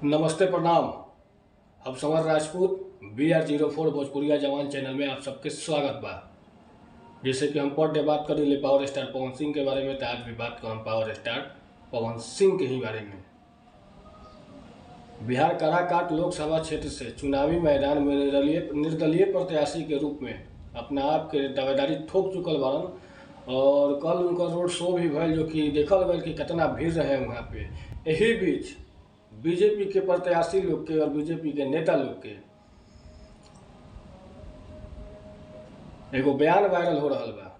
नमस्ते प्रणाम। अब समर राजपूत BR04 भोजपुरिया जवान चैनल में आप सबके स्वागत बा। जैसे कि हम पर डे बात कर रहे पावर स्टार पवन सिंह के बारे में, तो आज भी बात करम पावर स्टार पवन सिंह के ही बारे में। बिहार काराकाट लोकसभा क्षेत्र से चुनावी मैदान में निर्दलीय प्रत्याशी के रूप में अपना आप के दावेदारी ठोक चुकल बारन और कल उनका रोड शो भी भल, जो कि देखल गया कि कितना भीड़ रहे वहाँ पे। यही बीच बीजेपी के प्रत्याशी लोग के और बीजेपी के नेता लोग के एगो बयान वायरल हो रहा बा।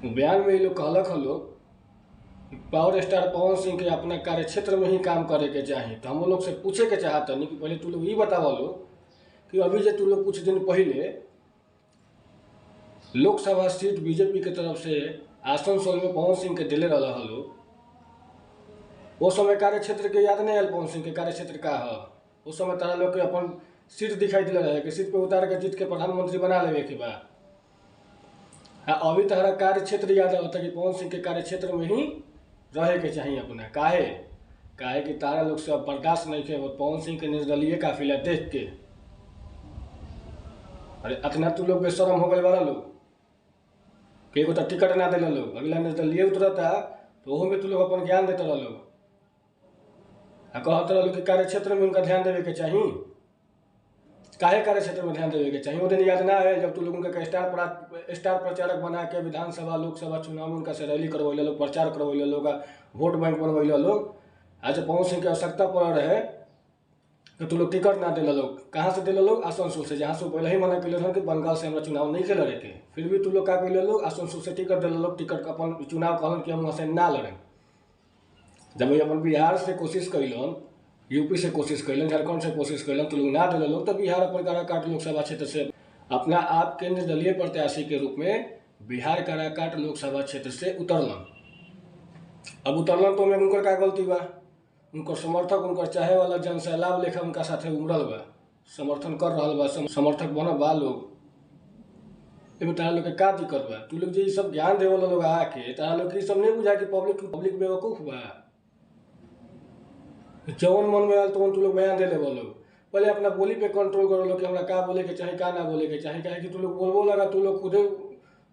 बयान में ये लोग कहलक ह लोग पावर स्टार पवन सिंह के अपना कार्य क्षेत्र में ही काम करे के चाहिए। तो हम लोग से पूछे के चाहता नहीं कि पहले तू लोग ये बतावा लो कि अभी जो तू लोग कुछ दिन पहले लोकसभा सीट बीजेपी के तरफ से आसनसोल में पवन सिंह के दिले रहा लोग, वो समय कार्य क्षेत्र के याद नहीं आयल पवन सिंह के कार्य क्षेत्र का है। उस समय तारा लोग के अपन सीट दिखाई दिला रहे कि सीट पे उतार के जीत के प्रधानमंत्री बना लेवे के बाद। अभी तारा कार्य क्षेत्र याद आता कि पवन सिंह के कार्य क्षेत्र में ही रहे के चाहिए अपना। काहे कि तारा लोग से अब बर्दाश्त नहीं के पवन सिंह के निर्दलीय काफिला देख के। अरे अतना तू लोग बेशरम हो गए वाला लोग कि एगो तो टिकट ना दिला लोग, अगला निर्दलीय उतरता तो वो में तू लोग अपन ज्ञान देते रह लोग कहते रहो कि कार्य क्षेत्र में उनका ध्यान देवे के चाहिए। काहे कार्य क्षेत्र में ध्यान देवे के चाहिए? वो दिन याद ना है जब तू लोग उनका स्टार प्रचारक बना के विधानसभा लोकसभा चुनाव में उनका से रैली करवैले लोग, प्रचार करवैले लोग, वोट बैंक बनवैले लोग। आज पवन सिंह की आवश्यकता पड़ रहे तो तू लोग टिकट ना दिला लोग। कहाँ से दिला लोग? आसनसोल से, जहाँ से पहले ही मना कैले रहे कि बंगाल से हमारा चुनाव नहीं लड़े के। फिर भी तू लोग का कैले लोग आसनसोल से टिकट दिला लोग। टिकट अपन चुनाव कहलन कि हम वहाँ से ना लड़े। जब अपन बिहार से कोशिश कैलन, यूपी से कोशिश कैलन, झारखंड से कोशिश कैलन, तो लोग ना दिले लोग, तो बिहार अपन काराकाट लोकसभा क्षेत्र से अपना आप के निर्दलीय प्रत्याशी के रूप में बिहार काराकाट लोकसभा क्षेत्र से उतरलन। अब उतरलन तो उनकर का गलती बा? उनकर समर्थक, उनकर चाहे वाला जन सैलाब लेखा उनका साथे उमड़ल बा, समर्थन कर रहा बा, समर्थक बनल बा लोग। एमे तारा लोग के का दिक्कत बा? तू लोग जो सब ज्ञान देवे वाला लोग आके तारा लोग सब नहीं बुझा कि पब्लिक बेवकूफ बा। जौन मन में आयल तो तू लोग बयान दे ले लोग। पहले अपना बोली पे कंट्रोल करो लोग कि हमरा का बोले के चाहे, का ना बोले के चाहे। काहे कि तू लोग बोलबो लगा, तू लोग खुदे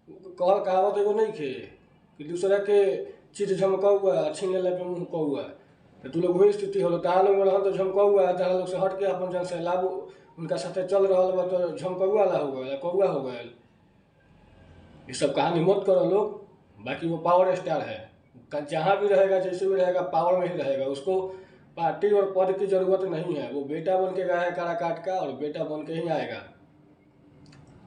कहल कहावत एगो नहीं खे कि दूसरा के चीज झमकौआ छीन ले पे मुँह कौआ। तो तू लोग वही स्थिति होलो। तारा लोग रहल तो झमकौआ, तारा लोग से हट के अपन जन से लाभ उनका साथे चल रहा बा तो झमकौआ ला हो गया, कौआ हो गया। ये सब कहानी मत करो लोग। बाकी वो पावर स्टार है, जहाँ भी रहेगा जैसे भी रहेगा पावर में ही रहेगा। उसको पार्टी और पद की जरूरत नहीं है। वो बेटा बन के गया है काराकाट का और बेटा बन के ही आएगा।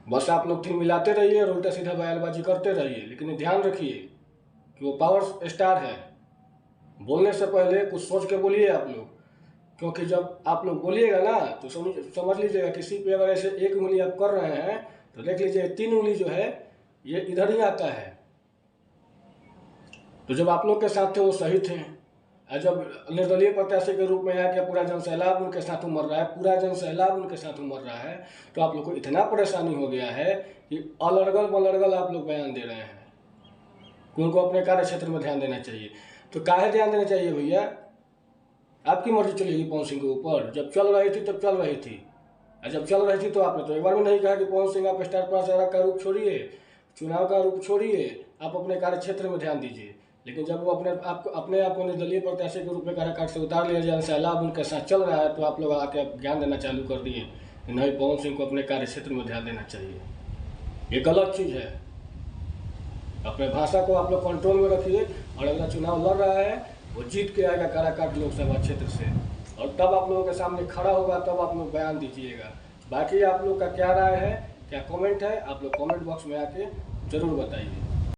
बस आप लोग ठीक मिलाते रहिए और उल्टा सीधा बयानबाजी करते रहिए, लेकिन ध्यान रखिए कि वो पावर स्टार है। बोलने से पहले कुछ सोच के बोलिए आप लोग, क्योंकि जब आप लोग बोलिएगा ना तो समझ लीजिएगा किसी पे अगर ऐसे एक उंगली आप कर रहे हैं तो देख लीजिए 3 उंगली जो है ये इधर ही आता है। तो जब आप लोग के साथ थे वो सही थे, जब निर्दलीय प्रत्याशी के रूप में आके पूरा जन सैलाब उनके साथ उमड़ रहा है, पूरा जन सैलाब उनके साथ उमड़ रहा है, तो आप लोग को इतना परेशानी हो गया है कि अलड़गल बलड़गल आप लोग बयान दे रहे हैं कि उनको अपने कार्य क्षेत्र में ध्यान देना चाहिए। तो काहे ध्यान देना चाहिए भैया? आपकी मर्जी चलेगी पवन सिंह के ऊपर। जब चल रही थी तब चल रही थी, और जब चल रही थी तो आपने तो एक बार भी नहीं कहा कि पवन सिंह आप स्टार प्रचारक का रूप छोड़िए, चुनाव का रूप छोड़िए, आप अपने कार्य क्षेत्र में ध्यान दीजिए। लेकिन जब वो अपने आप को निर्दलीय प्रत्याशी के रूप में काराकाट से उतार लिया जाए, सैलाब उनके साथ चल रहा है, तो आप लोग आके ज्ञान देना चालू कर दिए कि नहीं पवन सिंह को अपने कार्य क्षेत्र में ध्यान देना चाहिए। ये गलत चीज़ है। अपने भाषा को आप लोग कंट्रोल में रखिए और अगला चुनाव लड़ रहा है वो जीत के आएगा काराकाट लोकसभा क्षेत्र से, और तब आप लोगों के सामने खड़ा होगा, तब आप लोग बयान दीजिएगा। बाकी आप लोग का क्या राय है, क्या कमेंट है, आप लोग कमेंट बॉक्स में आके ज़रूर बताइए।